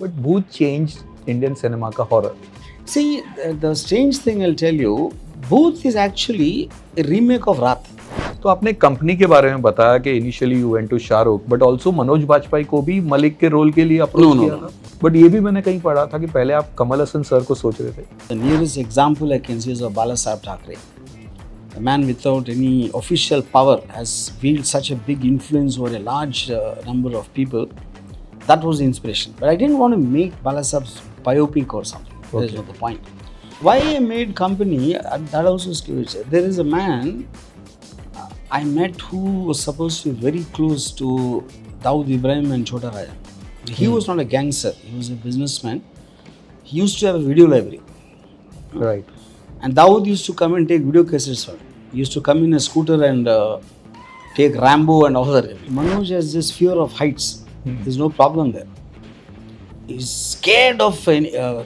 But Bhoot changed Indian cinema ka horror. See, the strange thing I'll tell you, Booth is actually a remake of Raat. तो आपने company के बारे में बताया कि initially you went to Shahrukh but also Manoj Bajpayee को भी मलिक के रोल के लिए अप्रोच किया था. बट ये भी मैंने कहीं पढ़ा था कि पहले आप कमल हसन सर को सोच रहे थे. The nearest example I can see is of Balasaheb Thackeray. A man without any official power has wielded such a big influence over a large number of people. That was the inspiration. But I didn't want to make Balasaheb's biopic or something. That is not the point. Why I made company, that also is curious. There is a man I met who was supposed to be very close to Dawood Ibrahim and Chota Raja. He was not a gangster, he was a businessman. He used to have a video library. Right. And Dawood used to come and take video cassettes for him. He used to come in a scooter and take Rambo and all that. Manoj has this fear of heights. There's no problem there. He's scared of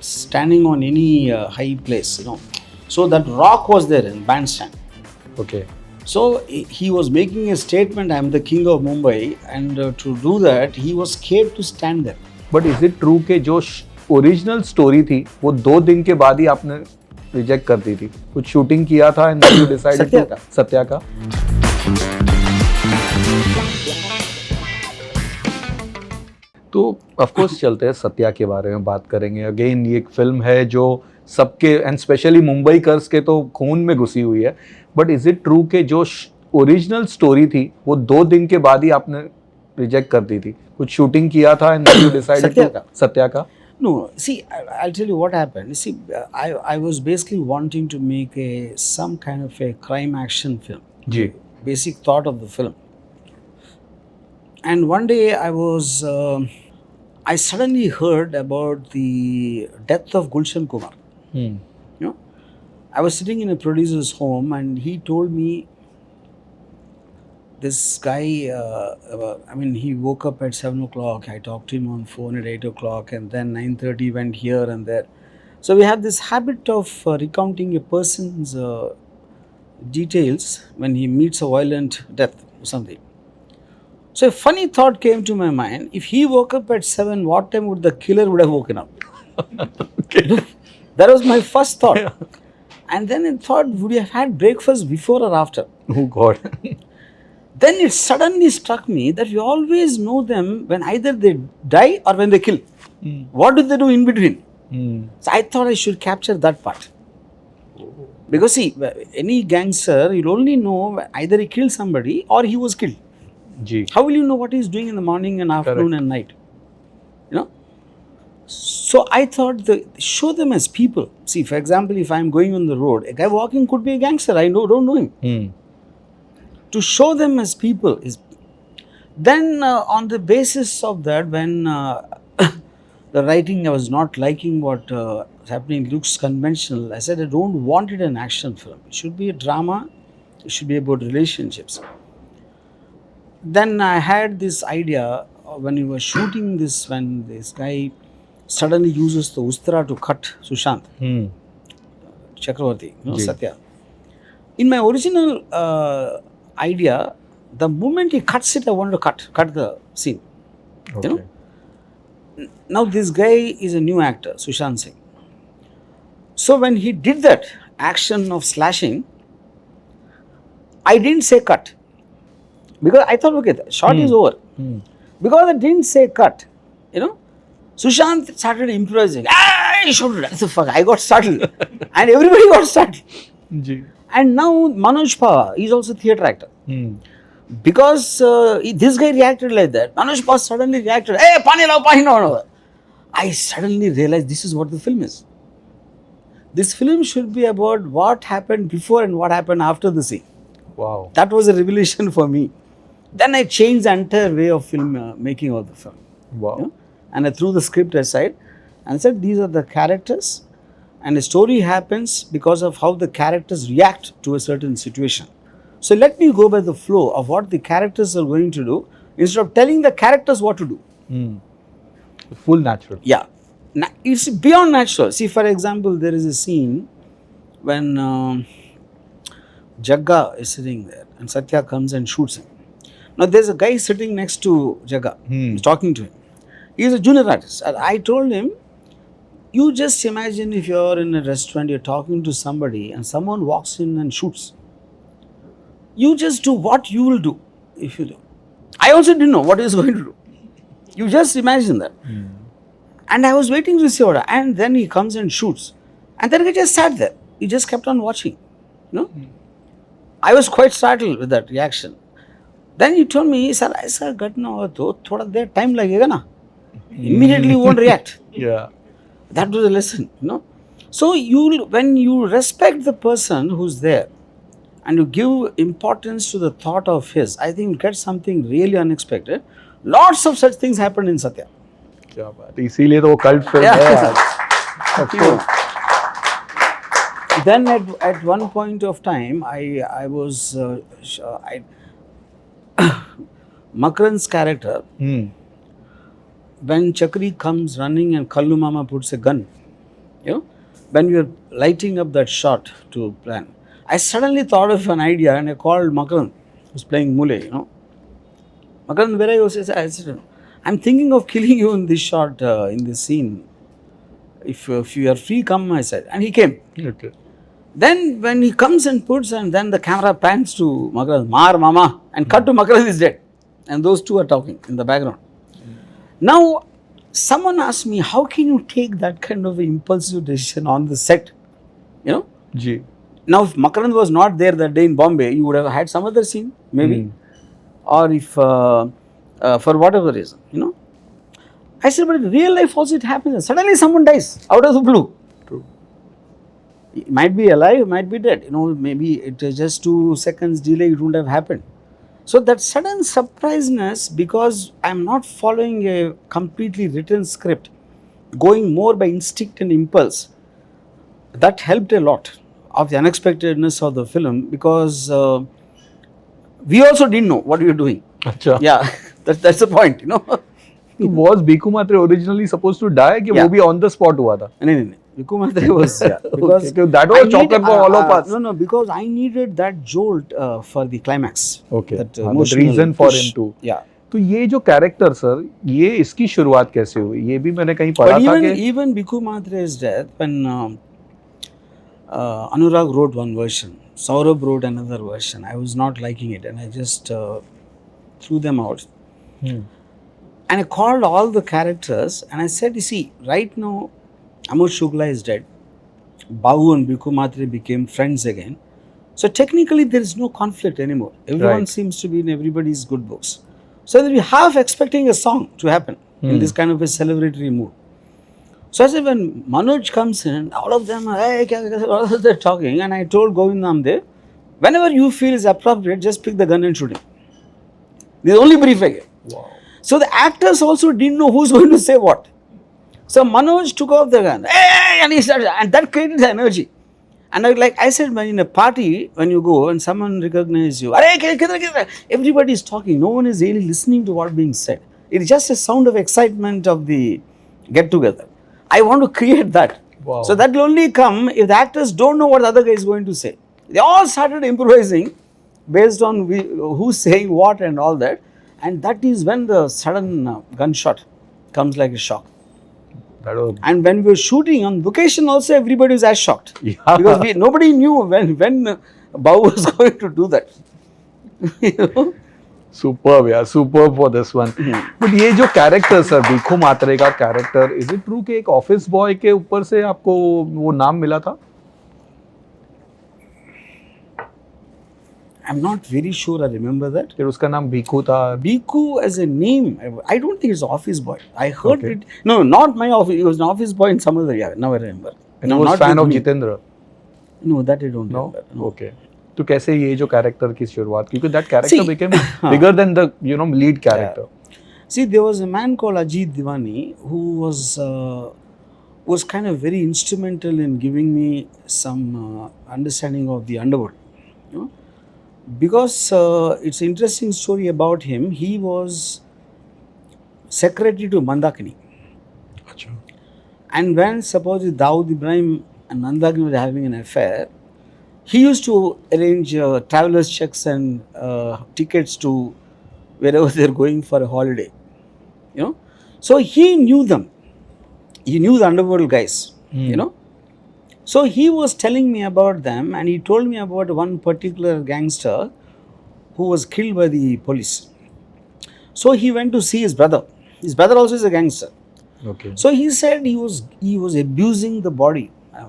standing on any high place, you know. So that rock was there in bandstand. Okay. So he was making a statement, I am the king of Mumbai, and to do that, he was scared to stand there. But is it true कि जो original story थी वो 2 दिन के बाद ही आपने reject कर दी थी? कुछ शूटिंग किया था एंड यू डिसाइडेड सत्या का? तो ऑफ कोर्स चलते हैं सत्या के बारे में बात करेंगे. अगेन ये एक फिल्म है जो सबके एंड स्पेशली मुंबई कर्स के तो खून में घुसी हुई है. बट इज इट ट्रू कि जो ओरिजिनल स्टोरी थी वो 2 दिन के बाद ही आपने रिजेक्ट कर दी थी? कुछ शूटिंग किया था एंड यू डिसाइडेड सत्या का? No, see, I'll tell you what happened. See, I was basically wanting to make some kind of a crime action film. Ji. Basic thought of the film. And one day I suddenly heard about the death of Gulshan Kumar. You know, I was sitting in a producer's home and he told me this guy, he woke up at 7 o'clock. I talked to him on phone at 8 o'clock and then 9:30 went here and there. So we have this habit of recounting a person's details when he meets a violent death or something. So a funny thought came to my mind. If he woke up at 7, what time would the killer would have woken up? Okay. That was my first thought. Yeah. And then I thought, would you have had breakfast before or after? Oh God. Then it suddenly struck me that you always know them when either they die or when they kill. What do they do in between? So I thought I should capture that part. Because see, any gangster, you'll only know either he killed somebody or he was killed. Ji. How will you know what he's doing in the morning and afternoon Correct. and night? You know? So I thought, show them as people. See, for example, if I'm going on the road, a guy walking could be a gangster. I don't know him. To show them as people is. Then on the basis of that, when the writing, I was not liking what was happening, looks conventional. I said, I don't want it an action film. It should be a drama. It should be about relationships. Then I had this idea when we were shooting this, when this guy suddenly uses the ustra to cut Sushant Chakravarti, Satya. In my original idea, the moment he cuts it, I wanted to cut the scene. Okay. You know? Now this guy is a new actor, Sushant Singh. So when he did that action of slashing, I didn't say cut. Because I thought, okay, the shot is over. Because I didn't say cut, you know, Sushant started improvising. I shot it. The fuck, I got startled. And everybody got startled. Ji. And now Manoj Bajpayee, he's also a theatre actor. Because this guy reacted like that, Manoj Bajpayee suddenly reacted, hey, pani lao. I suddenly realized this is what the film is. This film should be about what happened before and what happened after the scene. Wow. That was a revelation for me. Then I changed the entire way of film making of the film. Wow. You know? And I threw the script aside and said, these are the characters, and the story happens because of how the characters react to a certain situation. So let me go by the flow of what the characters are going to do instead of telling the characters what to do. Full natural. Yeah. It's beyond natural. See, for example, there is a scene when Jagga is sitting there and Satya comes and shoots him. Now there's a guy sitting next to Jagga, he's talking to him. He's a junior artist. And I told him, you just imagine if you're in a restaurant, you're talking to somebody and someone walks in and shoots. You just do what you will do if you do. I also didn't know what he was going to do. You just imagine that. And I was waiting to see what, and then he comes and shoots. And then I just sat there. He just kept on watching. You know? I was quite startled with that reaction. Then he told me, sir, ऐसा घटना हुआ तो थोड़ा देर time लगेगा ना. Immediately you won't react. Yeah. That was a lesson, you know. So when you respect the person who's there and you give importance to the thought of his, I think you get something really unexpected. Lots of such things happened in Satya. क्या बात है, इसीलिए तो वो cult film Yeah. है आज. Of course. Then at one point of time, I was Makaran's character, when Chakri comes running and Kallu Mama puts a gun, you know, when we were lighting up that shot to plan, I suddenly thought of an idea and I called Makaran, who's playing Mule, you know. Makaran, where are you? I said, I'm thinking of killing you in this shot, in this scene. If you are free, come, I said. And he came. Okay. Then when he comes and puts, and then the camera pans to Makaran, Mar Mama, and cut to Makaran is dead. And those two are talking in the background. Now, someone asked me, how can you take that kind of impulsive decision on the set? You know? Ji. Now, if Makaran was not there that day in Bombay, you would have had some other scene, maybe. Or if, for whatever reason, you know. I said, but in real life also it happens. Suddenly someone dies out of the blue. True. It might be alive, might be dead. You know, maybe it is just 2 seconds delay, it wouldn't have happened. So that sudden surpriseness, because I'm not following a completely written script, going more by instinct and impulse, that helped a lot of the unexpectedness of the film, because we also didn't know what we were doing. अच्छा. Yeah, that's the point, you know. Was Bhiku Matre originally supposed to die कि Yeah. वो भी on the spot हुआ था? No. Bhiku Matre was, yeah, because Okay, that was I a shocker for all of us. No, because I needed that jolt for the climax. Okay. That हाँ, that emotional reason for push. him to. Yeah. तो ये जो character sir, ये इसकी शुरुआत कैसे हुई? ये भी मैंने कहीं पढ़ा But था कि even Bhiku Matre's death, when Anurag wrote one version, Saurabh wrote another version, I was not liking it and I just threw them out. And I called all the characters and I said, you see, right now Amar Shukla is dead. Babu and Bhiku Matre became friends again. So technically there is no conflict anymore. Everyone Right. seems to be in everybody's good books. So we're half expecting a song to happen in this kind of a celebratory mood. So I said, when Manoj comes in, all of them are, hey, all of them talking, and I told Govinda, whenever you feel is appropriate, just pick the gun and shoot him. This is the only brief I gave. Wow. So the actors also didn't know who's going to say what. So Manoj took off the gun, hey, and he started, and that created the energy. And like I said, when in a party, when you go and someone recognizes you, everybody is talking. No one is really listening to what being said. It is just a sound of excitement of the get together. I want to create that. Wow. So that will only come if the actors don't know what the other guy is going to say. They all started improvising based on who's saying what and all that. And that is when the sudden gunshot comes like a shock. That was, And when we were shooting on location also, everybody was as shocked. Yeah. Because nobody knew when Babu was going to do that. You know? superb यार, superb for this one. But ये जो character sir, Bhikhu मात्रे का character, is it true कि एक office boy के ऊपर से आपको वो नाम मिला था? I'm not very sure I remember that. फिर उसका नाम भीखू था. Bhiku as a name, I don't think it's office boy. I heard Okay. it. No, not my office. It was an office boy in some other. Yeah, now I remember. And No, he was not fan with of me. Jitendra. No, that I don't No? remember. No. Okay. तो कैसे ये जो character की शुरुआत, क्योंकि that character See, became bigger than the lead character. See, there was a man called Ajay Devgn who was kind of very instrumental in giving me some understanding of the underworld. You know? Because it's an interesting story about him. He was secretary to Mandakini. अच्छा. And when suppose Dawood Ibrahim and Mandakini were having an affair, he used to arrange travelers checks and tickets to wherever they're going for a holiday. You know, So he knew them. He knew the underworld guys, you know. So he was telling me about them, and he told me about one particular gangster who was killed by the police. So he went to see his brother. His brother also is a gangster. Okay. So he said he was abusing the body. I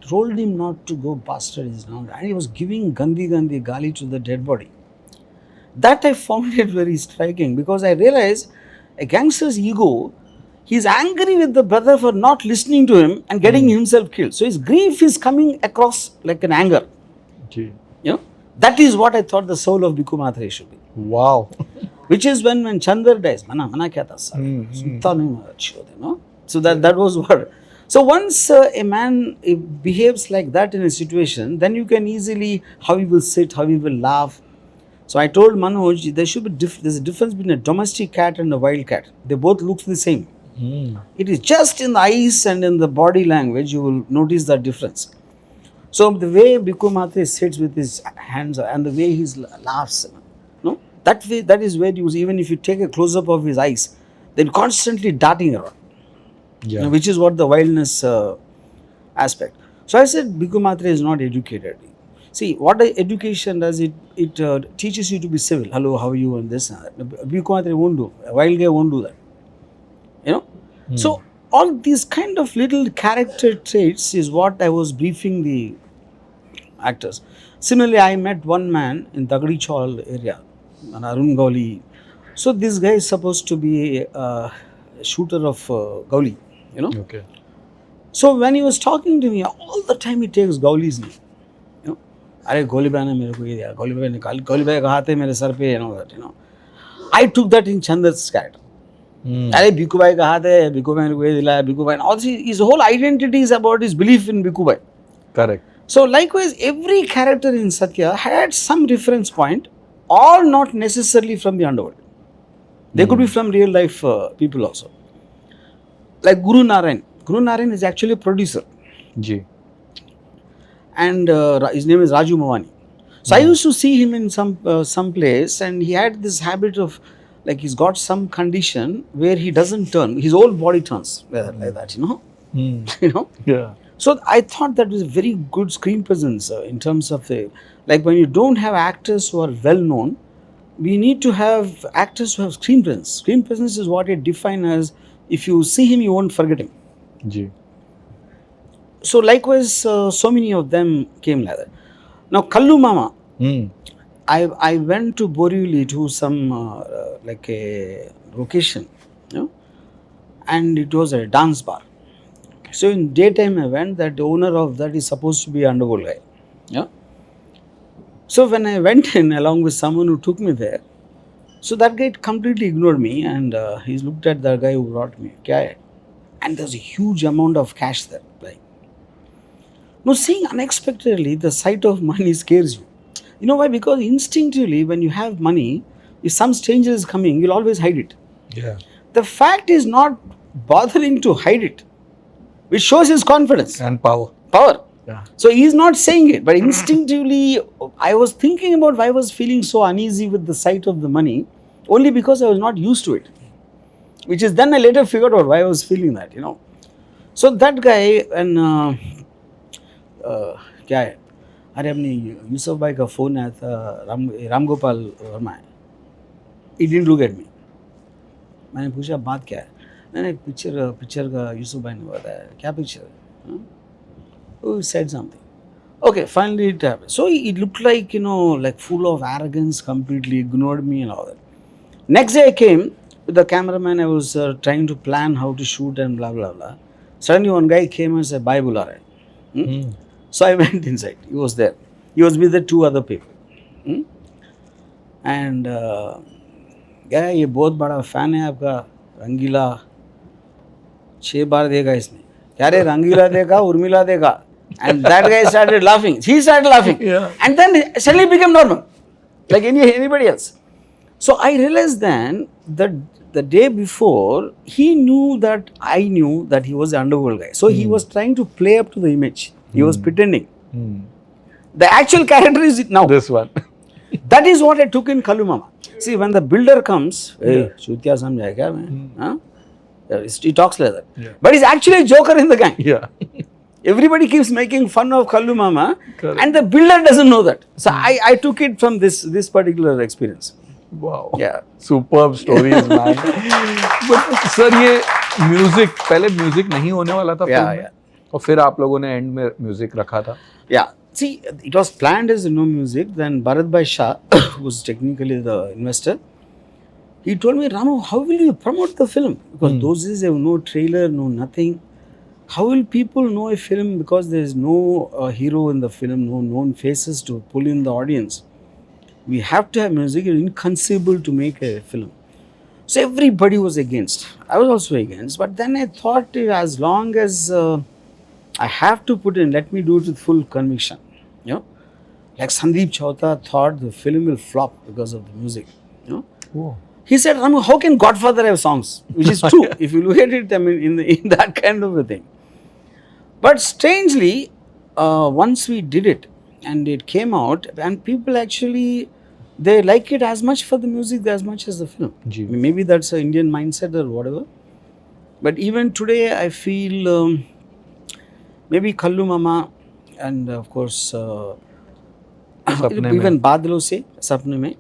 told him not to go bastard, and he was giving gandhi gali to the dead body. That I found it very striking, because I realized a gangster's ego, he's angry with the brother for not listening to him and getting himself killed. So his grief is coming across like an anger. Okay. You know, that is what I thought the soul of Bhiku Matre should be. Wow. Which is when Chandar dies, mana kya tha sir? Sutta nahi achhi hote, no? So that was what. So once a man behaves like that in a situation, then you can easily, how he will sit, how he will laugh. So I told Manoj, there should be there's a difference between a domestic cat and a wild cat. They both look the same. It is just in the eyes and in the body language you will notice that difference. So the way Bhiku Matre sits with his hands and the way he laughs, no, that way, that is where you, even if you take a close up of his eyes, they're constantly darting around. Yeah. You know, which is what the wildness aspect. So I said Bhiku Matre is not educated. See, what education does, it teaches you to be civil. Hello, how are you, and this and that. Bhiku Matre won't do. A wild guy won't do that. You know? So all these kind of little character traits is what I was briefing the actors. Similarly, I met one man in Dagdi Chawl area, an Arun Gauli. So this guy is supposed to be a shooter of Gauli, you know. Okay. So when he was talking to me, all the time he takes Gauli's name. You know, अरे गोली भाई ने मेरे को ये दिया, गोली भाई ने गोली भाई का हाथ है मेरे सर पे, you know that, you know. I took that in Chandar's character. अरे भिकू भाई का हाथ है, भिकू भाई ने को ये दिलाया, भिकू भाई. Also his whole identity is about his belief in Bhiku Bhai. Correct. So likewise, every character in Satya had some reference point, all not necessarily from the underworld. They could be from real life people also. Like Guru Narayan. Guru Narayan is actually a producer. Ji. And his name is Raju Mawani. So I used to see him in some place, and he had this habit of, like, he's got some condition where he doesn't turn, his whole body turns like that, you know. You know. Yeah. So I thought that was a very good screen presence in terms of the, like, when you don't have actors who are well known, we need to have actors who have screen presence. Screen presence is what it defines as, if you see him, you won't forget him. Ji. So likewise, so many of them came like that. Now Kallu Mama, I went to Borivali to some like a location, you know, and it was a dance bar. So in daytime I went, that the owner of that is supposed to be an underworld guy. Yeah. So when I went in along with someone who took me there, so that guy completely ignored me, and he looked at the guy who brought me. Kya hai? And there's a huge amount of cash there. Like, now seeing unexpectedly, the sight of money scares you. You know why? Because instinctively, when you have money, if some stranger is coming, you'll always hide it. Yeah. The fact is not bothering to hide it, which shows his confidence. And power. Power. Yeah. So he's not saying it, but instinctively, I was thinking about why I was feeling so uneasy with the sight of the money, only because I was not used to it. Which is then I later figured out why I was feeling that, you know. So that guy, and क्या है? अरे अपनी यूसुफ भाई का phone आया था, राम गोपाल वर्मा है. He didn't look at me. मैंने पूछा बात क्या है? मैंने पिक्चर का यूसुफ भाई ने बताया. क्या पिक्चर है? Oh, he said something. Okay, finally it happened. So it looked like, you know, like full of arrogance, completely ignored me and all that. Next day I came with the cameraman. I was trying to plan how to shoot and blah blah blah. Suddenly one guy came and said, "Bye, bula rahe." So I went inside. He was there. He was with the two other people. And yeah, ये बहुत बड़ा fan है आपका, रंगीला 6 बार देखा इसने. क्या रे रंगीला देखा, उर्मिला देखा. And that guy started laughing. He started laughing. Yeah. And then suddenly became normal, like anybody else. So I realized then that the day before, he knew that I knew that he was the underworld guy. So he was trying to play up to the image. He was pretending. The actual character is now. This one. That is what I took in Kallu Mama. See, when the builder comes, hey, Chutya samjha kya main? Huh? He talks like that. Yeah. But he's actually a joker in the gang. Yeah. Everybody keeps making fun of Kallu Mama, Correct. and the builder doesn't know that. So I took it from this particular experience. Wow. Yeah. Superb stories, man. But sir, ये music पहले music नहीं होने वाला था film में, और फिर आप लोगों ने एंड में म्यूजिक रखा था. Yeah. See, it was planned as no music. Then Bharat Bhai Shah, who was technically the investor, he told me, Ramu, how will you promote the film? Because those days there was no trailer, no nothing. How will people know a film? Because there is no hero in the film, no known faces to pull in the audience. We have to have music. It's inconceivable to make a film. So everybody was against. I was also against. But then I thought, as long as I have to put in, let me do it with full conviction. You know, like Sandeep Chauta thought the film will flop because of the music. You know, Whoa. he said, Ramu, how can Godfather have songs? Which is true. If you look at it, I mean, in that kind of a thing. But strangely, once we did it and it came out, and people actually, they like it as much for the music as much as the film. Gee. Maybe that's an Indian mindset or whatever. But even today, I feel maybe Kallu Mama and of course even Badlo Se, Sapne Mein.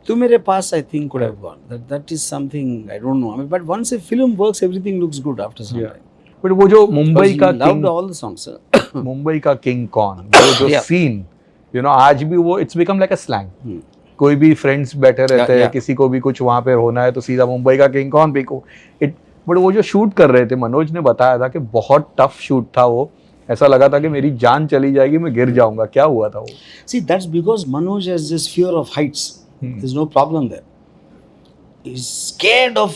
Tu Mere Paas, I think, could have gone. That is something, I don't know. I mean, but once a film works, everything looks good after some time. But वो जो मुंबई का loved all the songs, sir. Mumbai का king कौन, वो जो scene, you know, आज भी वो it's become like a slang. कोई भी फ्रेंड्स बैठे रहते हैं, किसी को भी कुछ वहाँ पे होना है तो सीधा मुंबई का किंग कौन बिकू. बट वो जो शूट कर रहे थे, मनोज ने बताया था कि बहुत टफ शूट था वो, ऐसा लगा था कि मेरी जान चली जाएगी, मैं गिर जाऊंगा. क्या हुआ था वो? See, that's because Manoj has this fear of heights. There's no problem there. He's scared of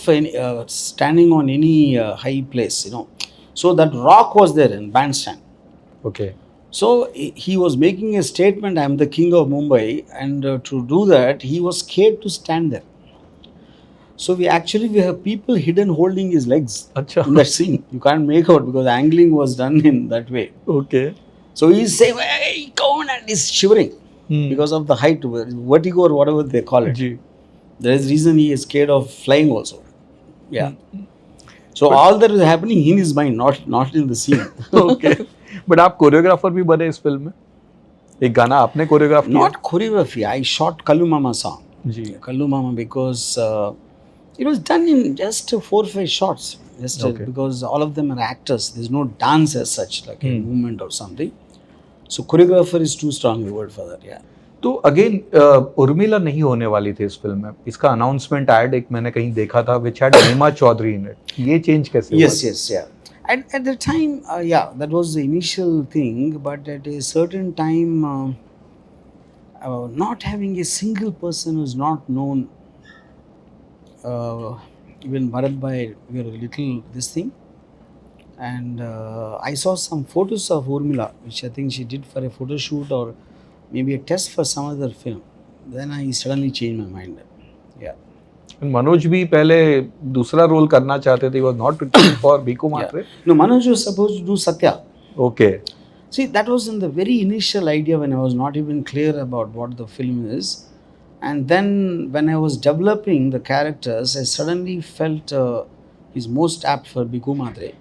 standing on any high place, you know. So that rock was there in bandstand. Okay. So he was making a statement, I am the king of Mumbai, and to do that, he was scared to stand there. So we have people hidden holding his legs in that scene. You can't make out because angling was done in that way. Okay. So he's saying, hey, come on, and he's shivering because of the height, vertigo or whatever they call it. Ji. There is reason he is scared of flying also. Yeah. So all that is happening in his mind, not in the scene. Okay. But आप choreographer भी बने इस film में. एक गाना आपने choreograph किया. Not choreography. I shot Kallu Mama song. Ji. Kallu Mama because it was done in just 4 or 5 shots. Just because all of them are actors. There's no dance as such, like a movement or something. So choreographer is too strong a word for that. Yeah. तो again Urmila नहीं होने वाली थी इस film में. इसका announcement add एक मैंने कहीं देखा था which had महिमा चौधरी in it. ये चेंज कैसे हुआ? Yes, yeah. At the time, that was the initial thing, but at a certain time, not having a single person who's not known, even Bharat Bhai, we were a little this thing, and I saw some photos of Urmila, which I think she did for a photo shoot or maybe a test for some other film. Then I suddenly changed my mind. Yeah. Manoj भी पहले दूसरा role करना चाहते थे. He was not looking for Bhiku Matre. No, Manoj was supposed to do Satya. Okay. See, that was in the very initial idea when I was not even clear about what the film is. And then when I was developing the characters, I suddenly felt he's most apt for Bhiku Matre.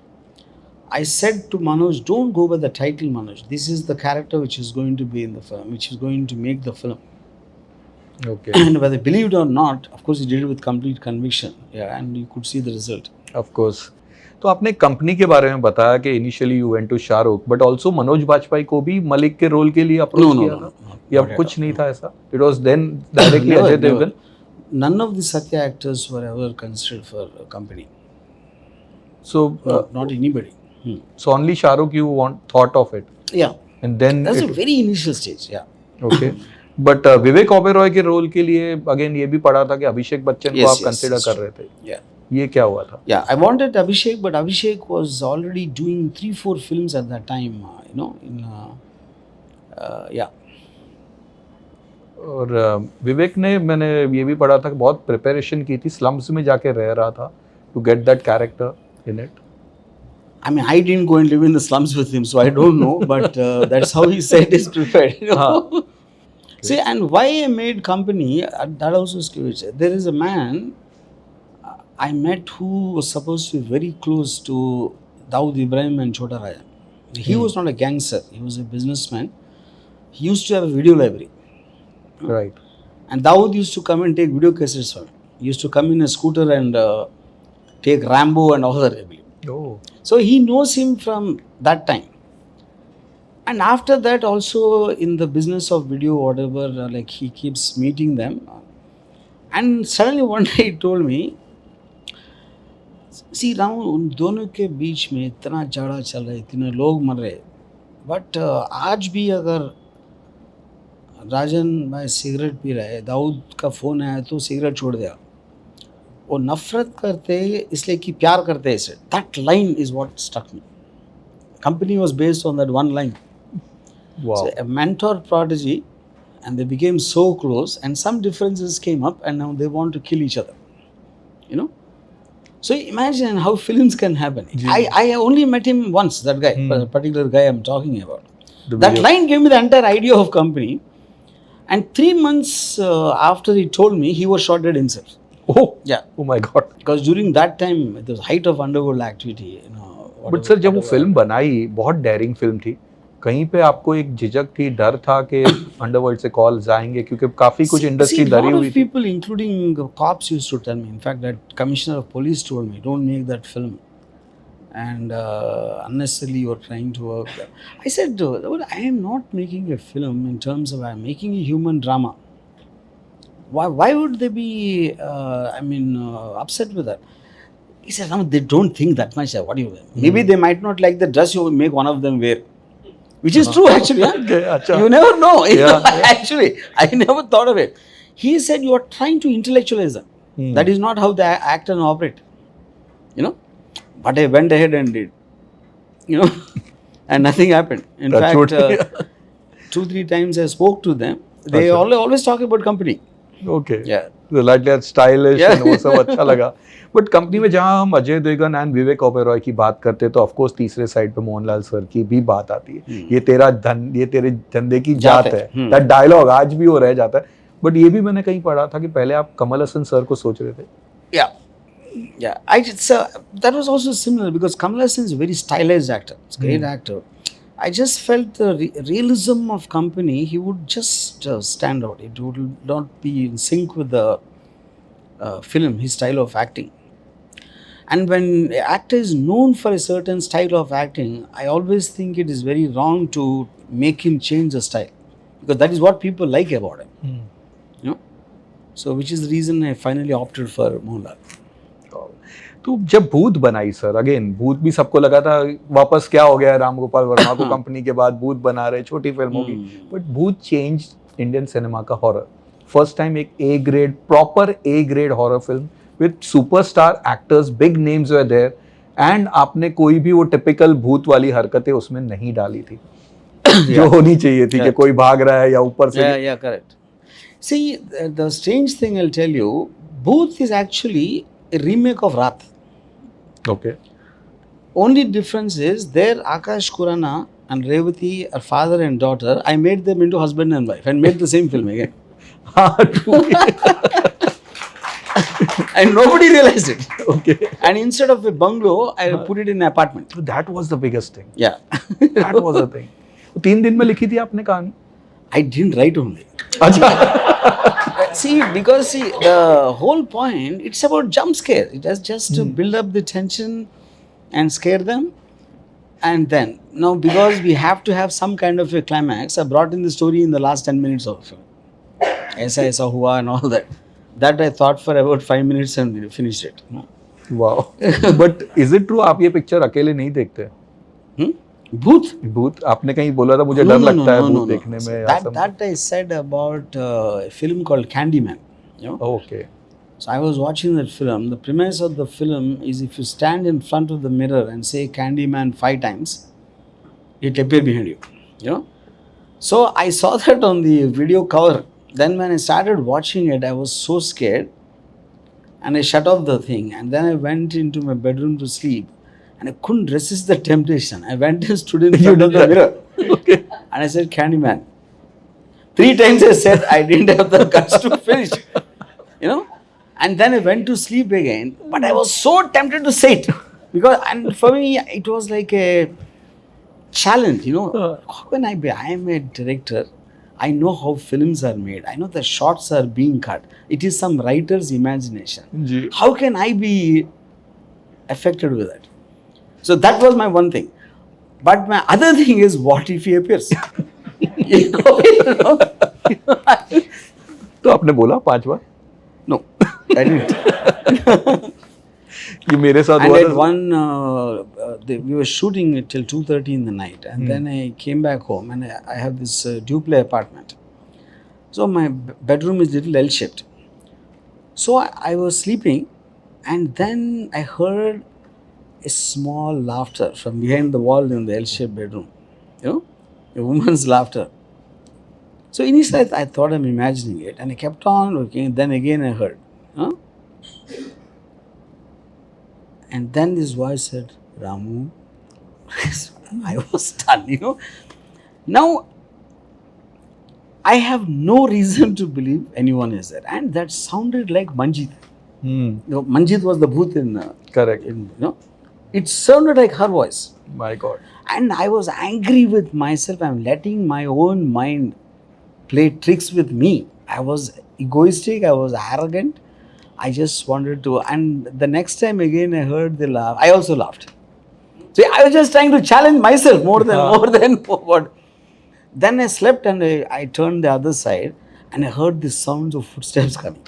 I said to Manoj, don't go by the title, Manoj. This is the character which is going to be in the film, which is going to make the film. Okay. And whether believed or not, of course, he did it with complete conviction. Yeah, and you could see the result. Of course. तो आपने company के बारे में बताया कि initially you went to Shahrukh, but also Manoj Bajpayee को भी मलिक के रोल के लिए अप्रोच किया था, या कुछ नहीं था ऐसा? It was then directly Ajay Devgn. None of the Satya actors were ever considered for a company. So not anybody. So only Shahrukh you thought of it. Yeah. And then that's a very initial stage. Yeah. Okay. But Vivek Oberoi के role के लिए again ये भी पढ़ा था कि अभिषेक बच्चन को आप कंसिडर कर रहे थे. Yeah. ये क्या हुआ था? Yeah, I wanted Abhishek, but Abhishek was already doing 3-4 films at that time. You know, in yeah. और विवेक ने, मैंने ये भी पढ़ा था कि बहुत प्रिपरेशन की थी, स्लम्स में जाके रह रहा था to get that character in it. I mean, I didn't go and live in the slums with him, so I don't know. But that's how he said he's prepared. You know? See, and why I made company, that also is curious. There is a man I met who was supposed to be very close to Dawood Ibrahim and Chota Raja. He was not a gangster, he was a businessman. He used to have a video library. Right. And Dawood used to come and take video cassettes from him. He used to come in a scooter and take Rambo and all that, I believe. Oh. So he knows him from that time. And after that also in the business of video, whatever, like he keeps meeting them. And suddenly one day he told me, see Ram, उन दोनों के बीच में इतना झगड़ा चल रहा है, इतने लोग मर रहे, बट आज भी अगर राजन भाई सिगरेट पी रहा है, दाऊद का फ़ोन आया तो सिगरेट छोड़ दिया, वो नफ़रत करते इसलिए कि प्यार करते ऐसे. That line is what stuck me. Company was based on that one line. Wow. So a mentor prodigy, and they became so close, and some differences came up, and now they want to kill each other. You know? So imagine how films can happen. I only met him once, that guy, the particular guy I'm talking about. That line gave me the entire idea of company. And 3 months after he told me, he was shot dead himself. Oh, yeah. Oh my God. Because during that time, it was height of underworld activity. You know. But sir जब वो film बनाई बहुत dairying film थी, कहीं पे आपको एक झिझक थी, डर था कि अंडरवर्ल्ड से कॉल्स आएंगे, क्योंकि काफी कुछ इंडस्ट्री डरी हुई थी. People including cops used to tell me, in fact that commissioner of police told me, don't make that film and unnecessarily you are trying to work. I said, I am not making a film in terms of, I am making a human drama. Why would they be upset with that? He said, no, they don't think that much. What do you mean? Maybe they might not like the dress you make one of them wear. Which is true actually. Okay, you never know. Actually, I never thought of it. He said, you are trying to intellectualize them. That is not how they act and operate. You know? But I went ahead and did. You know? And nothing happened. In fact, 2-3 times I spoke to them. They always talk about company. Okay. Yeah. Like that stylish and वो सब अच्छा लगा. But company में जहाँ हम Ajay Devgan and Vivek Oberoi की बात करते हैं तो ऑफ कोर्स तीसरे साइड पे मोहनलाल सर की भी बात आती है. ये तेरे धंधे की जात है. दैट डायलॉग आज भी वो रह जाता है. बट ये भी मैंने कहीं पढ़ा था कि पहले आप कमल हसन सर को सोच रहे थे. That was also similar because Kamal Hassan is a very stylized actor. It's a great actor. I just felt the realism of company, he would just stand out. It would not be in sync with the film, his style of acting. And when an actor is known for a certain style of acting, I always think it is very wrong to make him change the style. Because that is what people like about him. You know? So which is the reason I finally opted for Mohanlal. तो जब भूत बनाई sir, again भूत भी सबको लगा था वापस क्या हो गया है, राम गोपाल वर्मा को कंपनी के बाद भूत बना रहे, छोटी फिल्म होगी. But Bhoot change Indian cinema का हॉरर. फर्स्ट टाइम एक A grade, proper A grade horror film with superstar actors, big names were there, and आपने कोई भी वो टिपिकल भूत वाली हरकतें उसमें नहीं डाली थी जो होनी चाहिए थी कि कोई भाग रहा है या ऊपर से. Yeah, correct. See, the strange thing I'll tell you, Bhoot is actually a remake of Raat. Okay. Only difference is there Akash Kurana and Revati are father and daughter. I made them into husband and wife and made the same film again. And nobody realized it. Okay. And instead of a bungalow, I put it in an apartment. So that was the biggest thing. Yeah. That was the thing. 3 दिन में लिखी थी आपने कहानी? I didn't write only. Because the whole point, it's about jump scare. It has just to build up the tension and scare them. And then, now because we have to have some kind of a climax, I brought in the story in the last 10 minutes of the film. Aisa hua and all that. That I thought for about 5 minutes and finished it. Wow. But is it true आप ये picture अकेले नहीं देखते? भूत आपने कहीं बोला था मुझे डर लगता है भूत देखने में. That I said about a film called Candyman. You know? Okay. So I was watching that film. The premise of the film is if you stand in front of the mirror and say Candyman 5 times, it appear behind you. You know. So I saw that on the video cover. Then when I started watching it, I was so scared, and I shut off the thing. And then I went into my bedroom to sleep. And I couldn't resist the temptation. I went and stood in front of the mirror. Okay. And I said, Candyman. 3 times I said I didn't have the guts to finish, you know. And then I went to sleep again. But I was so tempted to say it. Because, and for me, it was like a challenge, you know. How can I be? I am a director. I know how films are made. I know the shots are being cut. It is some writer's imagination. Ji. How can I be affected with it? So that was my one thing. But my other thing is, what if he appears? You know? तो आपने बोला 5 बार? No, I didn't. ये मेरे साथ And हुआ at था. we were shooting till 2:30 in the night, and then I came back home, and I have this duplex apartment. So my bedroom is little L-shaped. So I was sleeping, and then I heard a small laughter from behind the wall in the L-shaped bedroom. You know, a woman's laughter. So initially I thought I'm imagining it, and I kept on looking. Then again I heard, huh? And then this voice said, Ramu. I was stunned, you know. Now, I have no reason to believe anyone is there. And that sounded like Manjit. You know, Manjit was the Bhoot in... Correct. You know, it sounded like her voice. My God. And I was angry with myself. I'm letting my own mind play tricks with me. I was egoistic. I was arrogant. I just wanted to, and the next time again I heard the laugh, I also laughed. So I was just trying to challenge myself more than what. Then I slept, and I turned the other side, and I heard the sounds of footsteps coming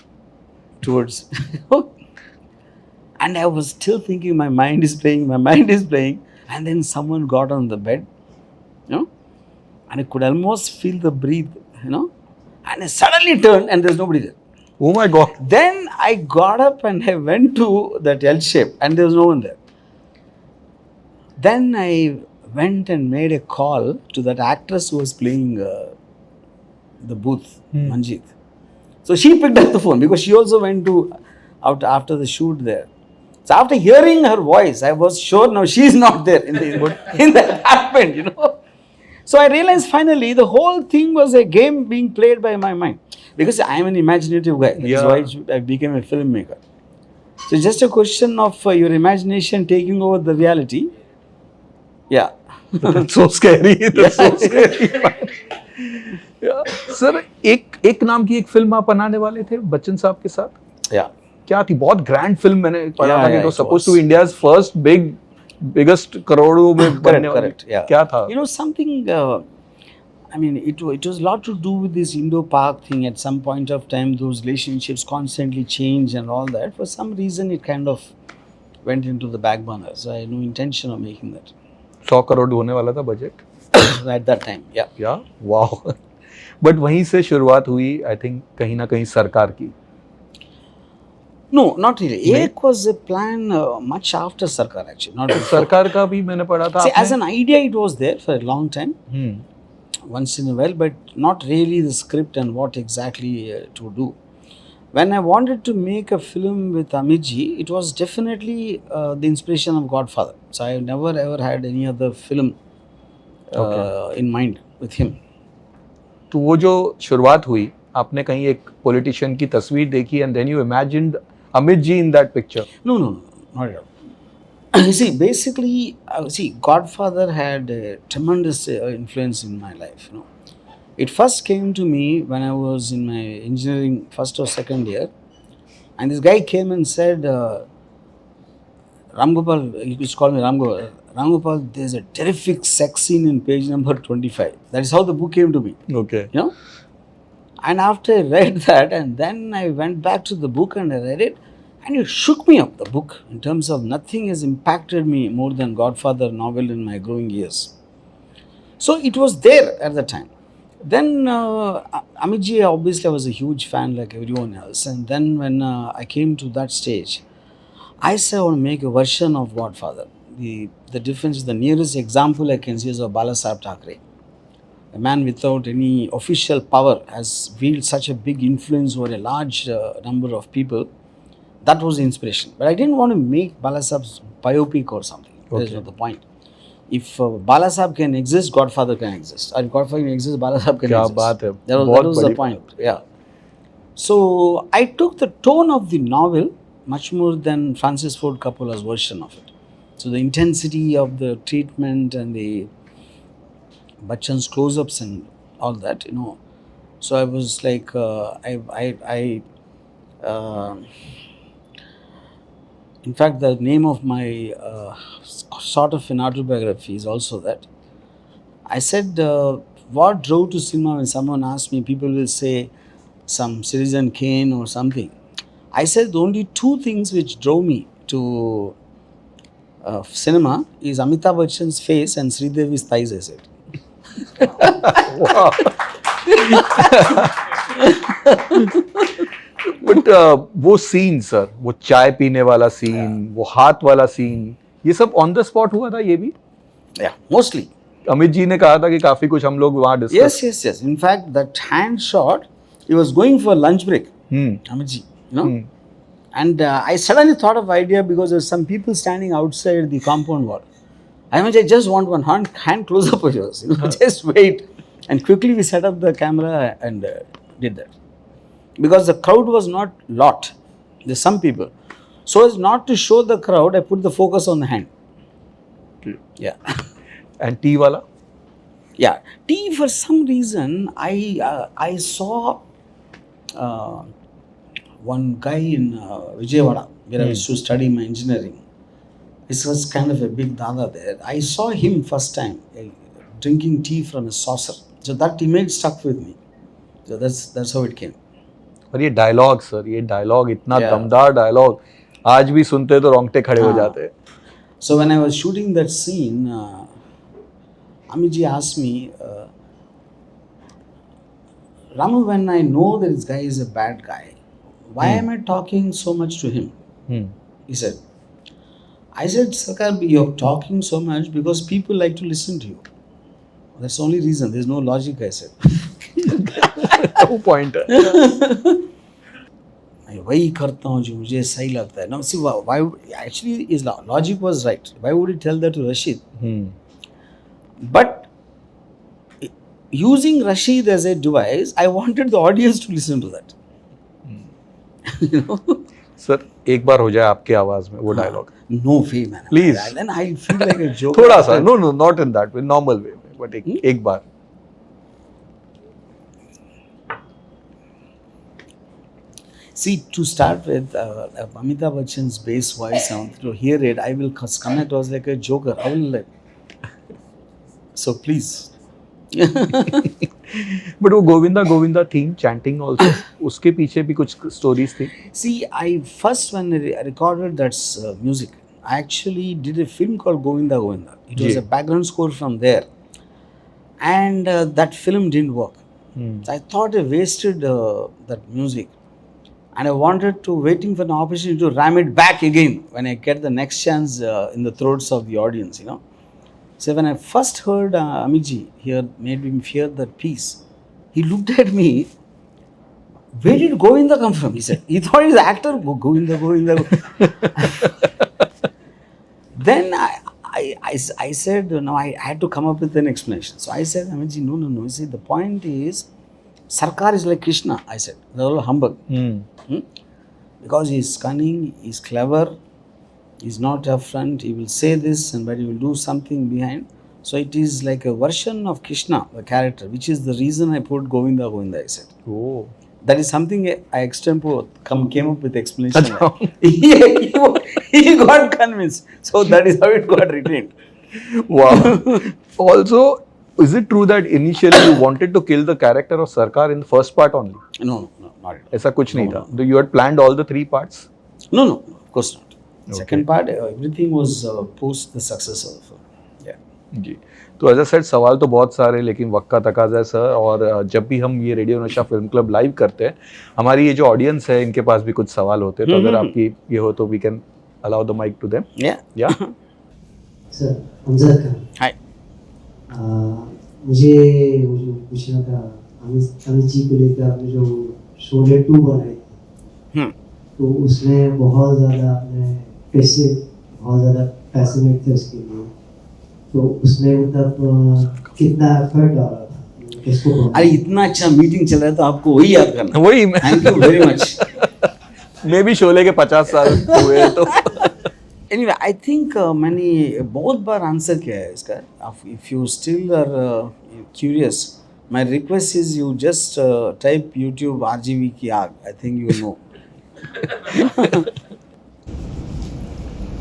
towards. And I was still thinking my mind is playing, and then someone got on the bed, you know, and I could almost feel the breathe, you know, and I suddenly turned and there's nobody there. Oh my God. Then I got up and I went to that L shape, and there was no one there. Then I went and made a call to that actress who was playing the booth, Manjit. So she picked up the phone because she also went to out after the shoot there. So after hearing her voice, I was sure now she's not there in the apartment, you know. So I realized finally the whole thing was a game being played by my mind. Because I am an imaginative guy. That's why I became a filmmaker. So it's just a question of your imagination taking over the reality. Yeah. That's so scary. That's so scary. Sir एक नाम की एक film आप बनाने वाले थे बच्चन साहब के साथ. Yeah. क्या थी? बहुत ग्रैंड फिल्म मैंने पढ़ा था कि तो suppose to was. India's first biggest करोड़ों में बनने वाली. Yeah. क्या था? You know something. I mean, it was a lot to do with this Indo-Pak thing. At some point of time, those relationships constantly change and all that. For some reason, it kind of went into the back burner. So I had no intention of making that. 100 crore होने वाला था budget. At that time, yeah. Yeah, wow. But वहीं से शुरुआत हुई I think कहीं ना कहीं सरकार की. No, not really. Ek was a plan much after Sarkar actually. Not before. सरकार का भी मैंने पढ़ा था. See, as an idea, it was there for a long time. Once in a while, but not really the script and what exactly to do. When I wanted to make a film with Amitji, it was definitely the inspiration of Godfather. So I never ever had any other film in mind with him. तो वो जो शुरुआत हुई, आपने कहीं एक politician की तस्वीर देखी and then you imagined Amit ji in that picture? No, not at all. You see, basically, Godfather had a tremendous influence in my life. You know, it first came to me when I was in my engineering first or second year, and this guy came and said, "Ram Gopal, you used to call me Ram Gopal. Ram Gopal, there's a terrific sex scene in page number 25." That is how the book came to me. Okay. You know, and after I read that, and then I went back to the book and I read it. And it shook me up, the book, in terms of nothing has impacted me more than Godfather novel in my growing years. So it was there at the time. Then Amitji, obviously I was a huge fan like everyone else. And then when I came to that stage, I said I want to make a version of Godfather. The difference is the nearest example I can see is of Balasaheb Thackeray. A man without any official power has wielded such a big influence over a large number of people. That was the inspiration. But I didn't want to make Balasaheb's biopic or something. That is not the point. if Balasaheb can exist, Godfather can exist. Or if Godfather can exist, Balasaheb can क्या exist. बात है, That बहुत was the बड़ी point. Yeah. So I took the tone of the novel much more than Francis Ford Coppola's version of it. So the intensity of the treatment and the Bachchan's close-ups and all that, you know. So I was like, in fact, the name of my sort of an autobiography is also that. I said, what drove to cinema? When someone asks me, people will say some Citizen Kane or something. I said the only two things which drove me to cinema is Amitabh Bachchan's face and Sridevi's thighs, I said. Wow. But वो scene sir, वो चाय पीने वाला scene, वो हाथ वाला scene, ये सब ऑन द स्पॉट हुआ था ये भी? Yeah, mostly. अमित जी ने कहा था कि काफी कुछ हम लोग वहाँ discuss. Yes. In fact, that hand shot, he was going for lunch break. Amit ji, you know. And I suddenly thought of idea because there's some people standing outside the compound wall. I just want one hand close up of yours. You know, just wait. And quickly we set up the camera and did that. Because the crowd was not lot. There's some people. So as not to show the crowd, I put the focus on the hand. Yeah. And tea wala? Yeah. Tea, for some reason, I saw one guy in Vijayawada, where I used to study my engineering. This was kind of a big dada there. I saw him first time drinking tea from a saucer. So that image stuck with me. So that's how it came. और ये dialogue sir, ये dialogue इतना दमदार dialogue, आज भी सुनते तो रोंगटे खड़े हो जाते हैं. So when I was shooting that scene, Amit ji asked me, Ramu, when I know that this guy is a bad guy, why am I talking so much to him? He said. I said, Sarkar, you're talking so much because people like to listen to you. That's the only reason. There's no logic, I said. No point. मैं वही करता हूँ जो मुझे सही लगता है. Now see, why actually his logic was right. Why would he tell that to Rashid? But using Rashid as a device, I wanted the audience to listen to that. You know? Sir एक बार हो जाए आपके आवाज में वो dialogue. No way, man. Please. Then I'll feel like a joke. थोड़ा सा. No, not in that way. Normal way. But एक बार. See, to start with, Amitabh Bachchan's bass voice, to hear it, I will come across like a joker. I will like. So please. But वो Govinda theme chanting also, उसके पीछे भी कुछ stories थी. See, I first when I recorded that music, I actually did a film called Govinda. It was a background score from there, and that film didn't work. So I thought I wasted that music, and I wanted to waiting for an opportunity to ram it back again when I get the next chance in the throats of the audience, you know. So when I first heard Amiji here made him hear that piece, he looked at me. Where did Govinda come from? He said. He thought he's an actor. Govinda. Then I said, no, I had to come up with an explanation. So I said, Amiji, no. You see, the point is, Sarkar is like Krishna. I said, they're all humbug. Because he's cunning, he's clever. He's not upfront, he will say this but he will do something behind. So it is like a version of Krishna, the character, which is the reason I put Govinda, I said. Oh. That is something I extempore came up with explanation. He got convinced. So that is how it got retained. Wow. Also, is it true that initially you wanted to kill the character of Sarkar in the first part only? No, not at all. ऐसा कुछ नहीं था. You had planned all the 3 parts? No, of course not. Second part, everything was post the success of the film. Yeah. जी. तो as said सवाल तो बहुत सारे, लेकिन वक्त का तकाजा है सर. और जब भी हम ये रेडियो नशा फिल्म क्लब लाइव करते हैं, हमारी ये जो ऑडियंस है इनके पास भी कुछ सवाल होते हैं. तो अगर आपकी ये हो तो we can allow the mic to them. Yeah sir Amjad Khan. Hi. मुझे पूछना था, अमित जी को लेकर आपने जो शोले 2 बनाई थी, तो उसमें बहुत ज़्यादा आपने पैसे बहुत ज़्यादा पैशनेट थे उसके लिए. तो उसमें मतलब कितना एफर्ट डाला था किसको बोलना? अरे इतना अच्छा मीटिंग चल रहा है तो आपको वही याद करना। वही थैंक यू वेरी मच। मे भी शोले के 50 साल हुए तो एनीवे आई थिंक मैंने बहुत बार आंसर किया है इसका। If you still are curious, my request is you just type YouTube RGV की Aag, I think you know.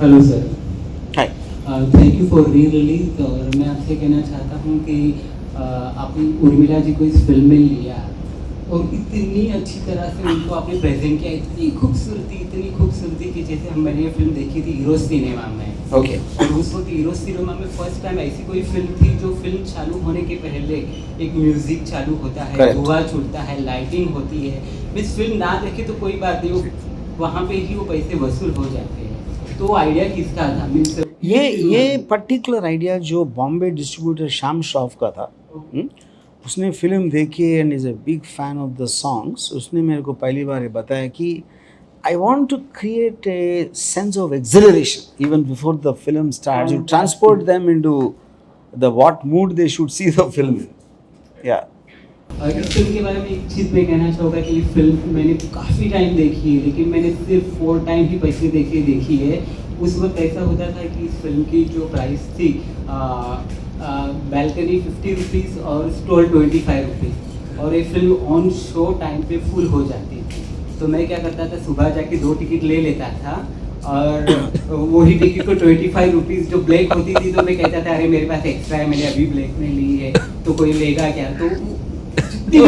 Hello sir, hi. Thank you for re release. और मैं आपसे कहना चाहता हूँ कि आपने उर्मिला जी को इस फिल्म में लिया और इतनी अच्छी तरह से उनको आपने प्रेजेंट किया, इतनी खूबसूरती कि जैसे मैंने ये फिल्म देखी थी हीरो सिनेमा में। ओके। और उस वक्त हीरो सिनेमा में फर्स्ट टाइम ऐसी कोई फिल्म थी जो फिल्म चालू होने के पहले एक म्यूजिक चालू होता है, Correct. धुआं छूटता है, लाइटिंग होती है। इस फिल्म ना देखे तो कोई बात नहीं, वहाँ पे ही वो पैसे वसूल हो जाते हैं। तो आइडिया किसका था? मीन्स ये पर्टिकुलर आइडिया जो बॉम्बे डिस्ट्रीब्यूटर श्याम श्रॉफ का था। उसने फिल्म देखी and is a big fan of the songs. उसने मेरे को पहली बार ये बताया कि I want to create a sense of acceleration even before the film starts, you transport them into the what mood they should see the film. Yeah और इस फिल्म के बारे में एक चीज़ मैं कहना चाहूँगा कि ये फिल्म मैंने काफ़ी टाइम देखी है, लेकिन मैंने सिर्फ 4 टाइम ही पैसे देके देखी है। उस वक्त ऐसा होता था कि इस फिल्म की जो प्राइस थी बैल्कनी 50 रुपीज़ और स्टॉल 25 रुपीज़, और ये फिल्म ऑन शो टाइम पे फुल हो जाती थी। तो मैं क्या करता था, सुबह जाके 2 टिकट ले लेता था और वही टिकट को 25 रुपीज़ जो ब्लैक होती थी, तो मैं कहता था अरे मेरे पास एक्स्ट्रा है, मैंने अभी ब्लैक में ली है तो कोई लेगा क्या। तो फ्री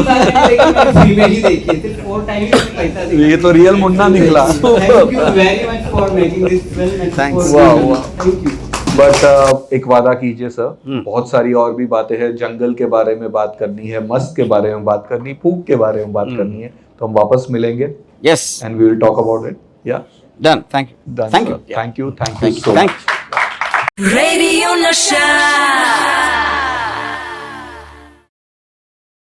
में ही देखिए, सिर्फ 4 टाइम ही पैसा देखा। ये तो रियल मुन्ना निकला। Thank you very much for making this film. Thanks. Thank you. But एक वादा कीजिए सर, बहुत सारी और भी बातें हैं, जंगल के बारे में बात करनी है, मस्त के बारे में बात करनी, फूक के बारे में बात करनी है, तो हम वापस मिलेंगे yes, and we will talk about it. Yeah done. Thank you. Thank you so much. Thank you. Radio Nasha